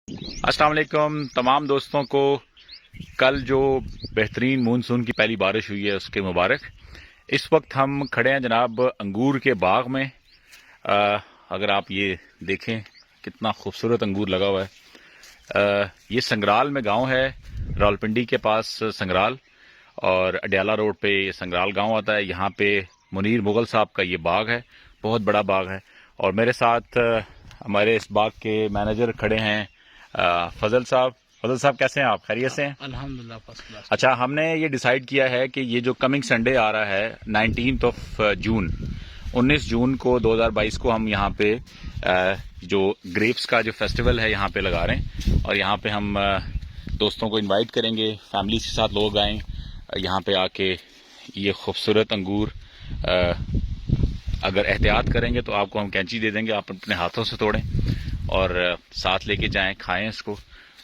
अस्सलाम वालेकुम तमाम दोस्तों को। कल जो बेहतरीन मानसून की पहली बारिश हुई है उसके मुबारक। इस वक्त हम खड़े हैं जनाब अंगूर के बाग में। अगर आप ये देखें कितना खूबसूरत अंगूर लगा हुआ है। ये संगराल में गांव है, रावलपिंडी के पास संगराल, और अडयाला रोड पे ये संगराल गांव आता है। यहाँ पे मुनीर मुगल साहब का ये बाग है, बहुत बड़ा बाग है। और मेरे साथ हमारे इस बाग के मैनेजर खड़े हैं फजल साहब। फजल साहब कैसे हैं आप? खैरियत से हैं? अल्हम्दुलिल्लाह फर्स्ट क्लास। अच्छा, हमने ये डिसाइड किया है कि ये जो कमिंग संडे आ रहा है 19 जून 19 जून को 2022 को हम यहाँ पे जो ग्रेप्स का जो फेस्टिवल है यहाँ पे लगा रहे हैं। और यहाँ पे हम दोस्तों को इनवाइट करेंगे, फैमिली के साथ लोग आएँ यहाँ पे आके ये खूबसूरत अंगूर अगर एहतियात करेंगे तो आपको हम कैंची दे देंगे, आप अपने हाथों से तोड़ें और साथ लेके जाएं, खाएं इसको।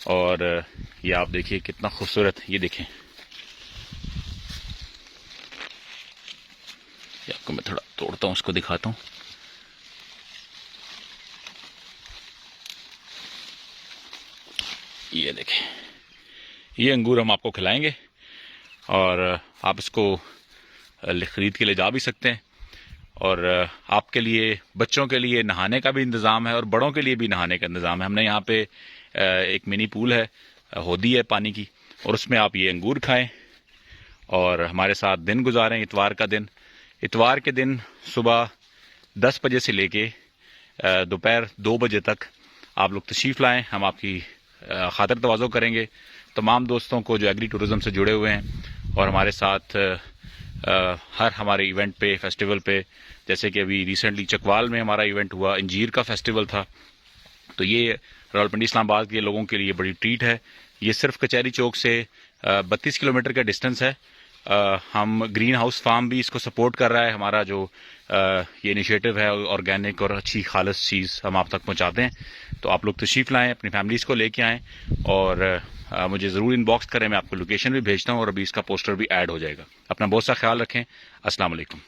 और ये आप देखिए कितना खूबसूरत, ये देखें। ये आपको मैं थोड़ा तोड़ता हूँ, उसको दिखाता हूँ। ये देखें, ये अंगूर हम आपको खिलाएंगे और आप इसको खरीद के ले जा भी सकते हैं। और आपके लिए, बच्चों के लिए नहाने का भी इंतज़ाम है और बड़ों के लिए भी नहाने का इंतज़ाम है। हमने यहाँ पे एक मिनी पूल है, होदी है पानी की, और उसमें आप ये अंगूर खाएं और हमारे साथ दिन गुजारें। इतवार के दिन सुबह 10 बजे से लेके दोपहर 2 बजे तक आप लोग तशरीफ़ लाएं, हम आपकी खातिर तवाज़ो करेंगे। तमाम दोस्तों को जो एग्री टूरिज़म से जुड़े हुए हैं और हमारे साथ हर हमारे इवेंट पे, फेस्टिवल पे, जैसे कि अभी रिसेंटली चकवाल में हमारा इवेंट हुआ, इंजीर का फेस्टिवल था, तो ये रावलपिंडी इस्लामाबाद के लोगों के लिए बड़ी ट्रीट है। ये सिर्फ कचहरी चौक से 32 किलोमीटर का डिस्टेंस है। हम ग्रीन हाउस फार्म भी इसको सपोर्ट कर रहा है। हमारा जो ये इनिशिएटिव है ऑर्गेनिक और अच्छी खालिस चीज़ हम आप तक पहुंचाते हैं। तो आप लोग तशरीफ़ लाएं, अपनी फैमिलीज़ को लेके आएँ और मुझे ज़रूर इनबॉक्स करें, मैं आपको लोकेशन भी भेजता हूँ और अभी इसका पोस्टर भी ऐड हो जाएगा। अपना बहुत सा ख्याल रखें। अस्सलाम वालेकुम।